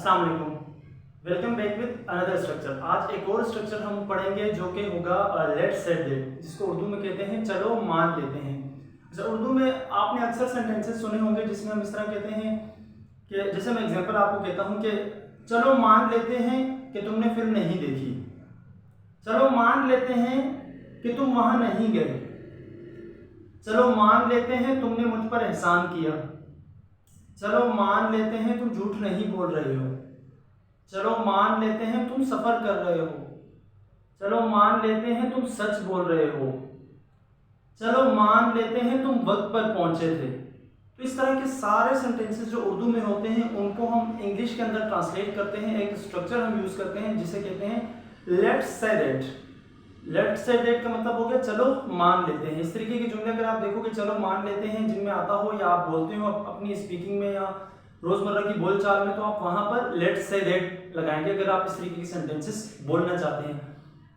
अस्सलाम वालेकुम, welcome back with another structure. आज एक और स्ट्रक्चर हम पढ़ेंगे जो कि होगा लेट्स से दैट, जिसको उर्दू में कहते हैं चलो मान लेते हैं। जैसे उर्दू में आपने अक्सर सेंटेंसेस सुने होंगे जिसमें हम इस तरह कहते हैं कि जैसे मैं एग्जांपल आपको कहता हूं कि चलो मान लेते हैं कि तुमने फिल्म नहीं देखी, चलो मान लेते हैं कि तुम वहां नहीं गए, चलो मान लेते हैं तुमने मुझ पर एहसान किया, चलो मान लेते हैं तुम झूठ नहीं बोल रहे हो, चलो मान लेते हैं तुम सफ़र कर रहे हो, चलो मान लेते हैं तुम सच बोल रहे हो, चलो मान लेते हैं तुम वक्त पर पहुंचे थे। तो इस तरह के सारे सेंटेंसेस जो उर्दू में होते हैं उनको हम इंग्लिश के अंदर ट्रांसलेट करते हैं। एक स्ट्रक्चर हम यूज़ करते हैं जिसे कहते हैं let's say that. Let's say that का मतलब हो गया चलो मान लेते हैं। इस तरीके के जुमले अगर आप देखोगे चलो मान लेते हैं जिनमें आता हो या आप बोलते हो अपनी स्पीकिंग में या रोजमर्रा की बोलचाल में, तो आप वहां पर लेट्स से दैट लगाएंगे अगर आप इस तरीके की सेंटेंसेस बोलना चाहते हैं।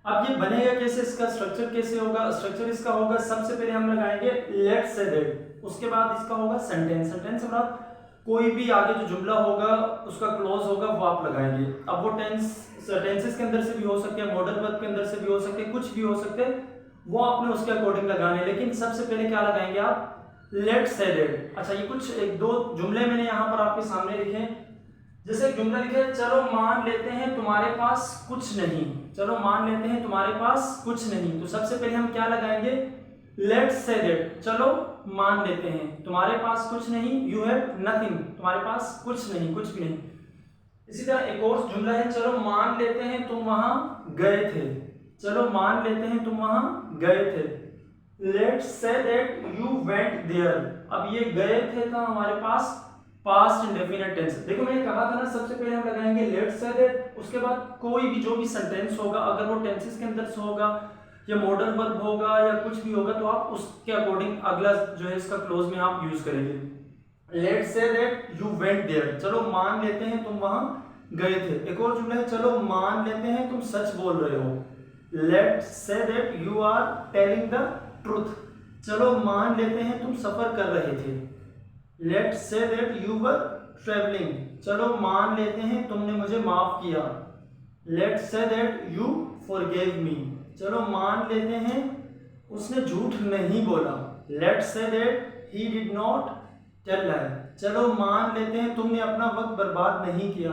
अब ये बनेगा कैसे, इसका स्ट्रक्चर कैसे होगा? स्ट्रक्चर इसका होगा, सबसे पहले हम लगाएंगे लेट्स से दैट, उसके बाद इसका होगा सेंटेंस। सेंटेंस के बाद कोई भी आगे जो जुमला होगा उसका क्लोज होगा वो आप लगाएंगे। अब वो टेंसेस के अंदर से भी हो सकते हैं, मॉडर्न वर्ब के अंदर से भी हो सकते हैं, कुछ भी हो सकते हैं, वो आपने उसके अकॉर्डिंग लगाने। लेकिन सबसे पहले क्या लगाएंगे आप? Let's say that. अच्छा, ये कुछ एक दो जुमले मैंने यहाँ पर आपके सामने लिखे हैं। जैसे एक जुमला लिखा है चलो मान लेते हैं तुम्हारे पास कुछ नहीं, चलो मान लेते हैं तुम्हारे पास कुछ नहीं। तो सबसे पहले हम क्या लगाएंगे? लेट्स से दैट, चलो मान लेते हैं तुम्हारे पास कुछ नहीं, यू हैव नथिंग, तुम्हारे पास कुछ नहीं, कुछ भी नहीं। इसी तरह एक और जुमला है चलो मान लेते हैं तुम वहां गए थे, चलो मान लेते हैं तुम वहां गए थे। Let's say that you went there. अब ये गए थे था हमारे पास पास्ट इंडेफिनिट टेंस। देखो मैंने कहा था ना, सबसे पहले हम लगाएंगे लेट्स से दैट, उसके बाद कोई भी जो भी सेंटेंस होगा अगर वो टेंसेस के अंदर से होगा या मॉडर्न वर्ब होगा या कुछ भी होगा तो आप उसके अकॉर्डिंग अगला जो है इसका क्लोज में आप यूज करेंगे। Let's say that you went there, चलो मान लेते हैं तुम वहां गए थे। एक और जुमला है चलो मान लेते हैं तुम सच बोल रहे हो। Let's say that you are telling the truth, चलो मान लेते हैं तुम सफर कर रहे थे। Let's say that you were travelling, चलो मान लेते हैं तुमने मुझे माफ किया। Let's say that you forgive me, चलो मान लेते हैं उसने झूठ नहीं बोला। Let's say that he did not tell lie, चलो मान लेते हैं तुमने अपना वक्त बर्बाद नहीं किया।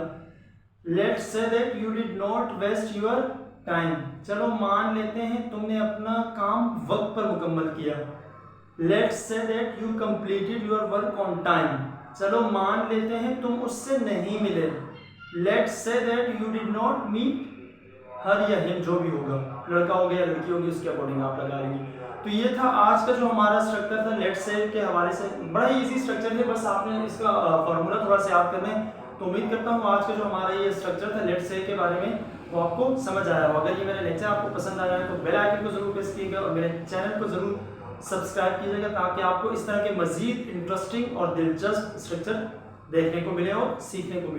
Let's say that you did not waste your time, चलो मान लेते हैं तुमने अपना काम वक्त पर मुकम्मल किया। Let's say that you completed your work on time, चलो मान लेते हैं तुम उससे नहीं मिले। Let's say that you did not meet her या हिम, जो भी होगा, लड़का हो गया लड़की होगी, उसके अकॉर्डिंग आप लगा लेंगे। तो ये था आज का जो हमारा स्ट्रक्चर था लेट्स से के हवाले से। बड़ा ही इजी स्ट्रक्चर है, बस आपने इसका फॉर्मूला थोड़ा सा याद करना है। तो उम्मीद करता हूँ आज का जो हमारा ये स्ट्रक्चर था लेट्स से के बारे में वो आपको समझ आया हो। अगर ये मेरा लेक्चर आपको पसंद आया है तो बेल आइकन को जरूर प्रेस कीजिएगा और मेरे चैनल को जरूर सब्सक्राइब कीजिएगा ताकि आपको इस तरह के मजीद इंटरेस्टिंग और दिलचस्प स्ट्रक्चर देखने को मिले और सीखने को मिले।